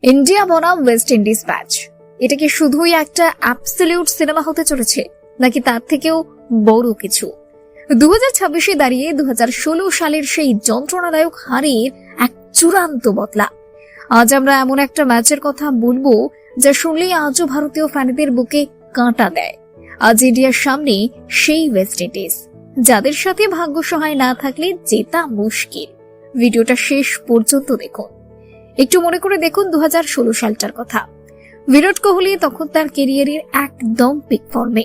India বনাম West Indies match, এটা কি শুধুই একটা অ্যাবসলিউট সিনেমা হতে চলেছে নাকি তার থেকেও বড় কিছু? 2026-এ দাঁড়িয়ে 2016 সালের সেই যন্ত্রণাদায়ক হারের এক চূড়ান্ত বদলা। আজ আমরা এমন একটা ম্যাচের কথা বলবো যা শুনলেই আজও ভারতীয় ফ্যানদের বুকে কাঁটা দেয়। আজ ইন্ডিয়ার সামনে সেই ওয়েস্ট ইন্ডিজ, যাদের সাথে ভাগ্য সহায় না থাকলে জেতা মুশকিল। ভিডিওটা শেষ পর্যন্ত দেখুন। একটু মনে করে দেখুন 2016 সালটার কথা। বিরাট কোহলি তখন তার ক্যারিয়ারের একদম পিক ফর্মে।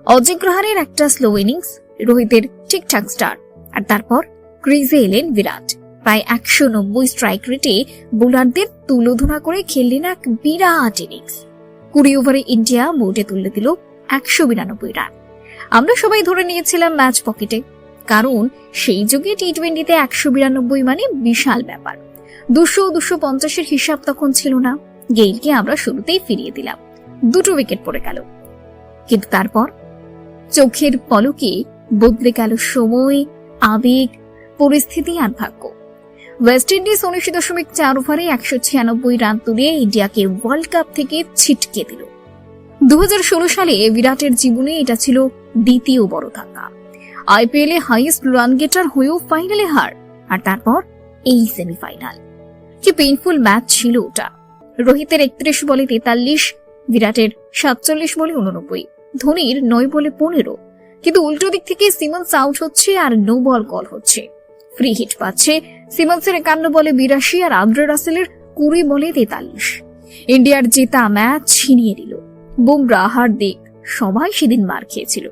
অজিঙ্ক্য রাহানের একটা স্লো ইনিংস, রোহিতের ঠিকঠাক স্টার্ট, আর তারপর ক্রিজে এলেন বিরাট। প্রায় 190 স্ট্রাইক রেটে বোলারদের তুলোধনা করে খেললেন এক বিরাট ইনিংস। 20 ওভারে ইন্ডিয়া বোর্ডে তুলে দিল 192 রান। আমরা সবাই ধরে নিয়েছিলাম ম্যাচ পকেটে, কারণ সেই যুগে টি-20তে 192 মানে বিশাল ব্যাপার। 200-250-এর হিসাব তখন ছিল না। গেইলকে আমরা শুরুতেই ফিরিয়ে দিলাম, 2 উইকেট পড়ে গেল। কিন্তু তারপর চোখের পলকে বদলে গেল সময়, আবেগ, পরিস্থিতি আর ভাগ্য। ওয়েস্ট ইন্ডিজ 19.4 ওভারে 196 রান তুলে ইন্ডিয়াকে ওয়ার্ল্ড কাপ থেকে ছিটকে দিল। 2016 সালে বিরাটের জীবনে এটা ছিল দ্বিতীয় বড় ধাক্কা। আইপিএল এ হাইয়েস্ট রান গেটার হয়েও ফাইনালে হার, আর তারপর এই সেমিফাইনাল। কি পেইনফুল ম্যাচ ছিল ওটা। রোহিতের 31 বলে 43, বিরাটের 47 বলে 89, ধোনির 9 বলে 15। কিন্তু উল্টো দিক থেকে সিমন্স আউট হচ্ছে আর নো বল কল হচ্ছে। ফ্রি হিট পাচ্ছে সিমন্সের 51 বলে 82 আর আন্দ্রে রাসেলের 20 বলে 43। ইন্ডিয়ার জেতা ম্যাচ ছিনিয়ে নিল। বুমরা, হার্দিক সবাই সেদিন মার খেয়েছিল।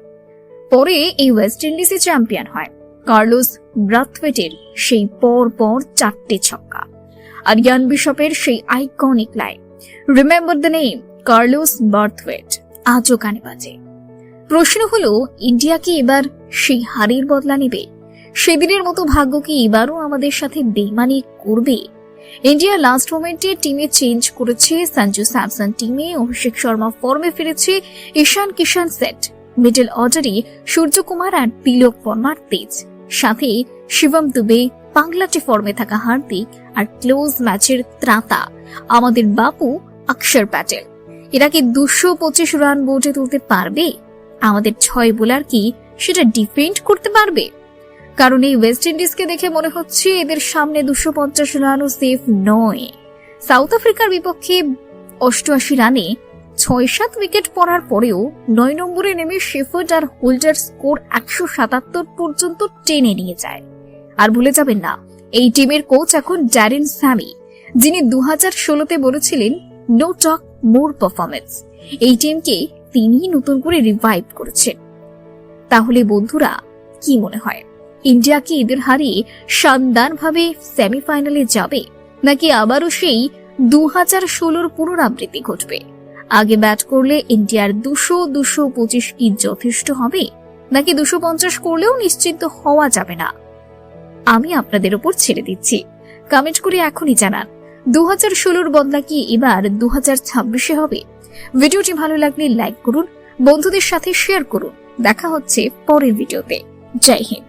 পরে এই ওয়েস্ট ইন্ডিজে চ্যাম্পিয়ন হয় কার্লোস ব্রাথওয়েটের সেই পর 4টে ছক্কা, আর ইয়ান বিশপের সেই iconic line, remember the name Carlos Brathwaite, আজও কানে বাজে। প্রশ্ন হলো, ইন্ডিয়া কি এবার সেই হারের বদলা নেবে? সেদিনের মতো ভাগ্য কি এবারও আমাদের সাথে বেইমানি করবে? ইন্ডিয়া লাস্ট মোমেন্টে টিমে চেঞ্জ করেছে। সঞ্জু স্যামসন টিমে, অভিষেক শর্মা ফর্মে ফিরেছে, ঈশান কিষান সেট, মিডল অর্ডারে সূর্যকুমার আর তিলক বর্মার তেজ, সাথে শিবম দুবে, বাংলাটে ফর্মে থাকা হার্দিক, আর ক্লোজ ম্যাচের ত্রাতা আমাদের বাপু অক্ষর প্যাটেল। এরা কি 225 রান বোর্ডে তুলতে পারবে? আমাদের 6 বোলার কি সেটা ডিফেন্ড করতে পারবে? কারণ এই ওয়েস্ট ইন্ডিজকে দেখে মনে হচ্ছে এদের সামনে 250 রানও সেফ নয়। সাউথ আফ্রিকার বিপক্ষে 88 রানে 6-7 উইকেট পড়ার পরেও 9 নম্বরে নেমে শেফার্ড আর হোল্ডার স্কোর 177 পর্যন্ত টেনে নিয়ে যায়। আর ভুলে যাবেন না, এই টিমের কোচ এখন ড্যারেন স্যামি, যিনি 2016-তে বলেছিলেন নো টক মোর পারফরম্যান্স। এই টিমকে তিনি নতুন করে রিভাইভ করেছেন। তাহলে বন্ধুরা, কি মনে হয়, ইন্ডিয়া কি এদের হারিয়ে শানদারভাবে সেমিফাইনালে যাবে, নাকি আবারও সেই 2016-র পুনরাবৃত্তি ঘটবে? আগে ব্যাট করলে ইন্ডিয়ার 200-225 কি যথেষ্ট হবে, নাকি 250 করলেও নিশ্চিন্ত হওয়া যাবে না? আমি আপনাদের উপর ছেড়ে দিচ্ছি। কমেন্ট করে এখনই জানান, 2016-র বদলা কি এবার 2026-এ হবে? ভিডিওটি ভালো লাগলে লাইক করুন, বন্ধুদের সাথে শেয়ার করুন। দেখা হচ্ছে পরের ভিডিওতে। জয় হিন্দ।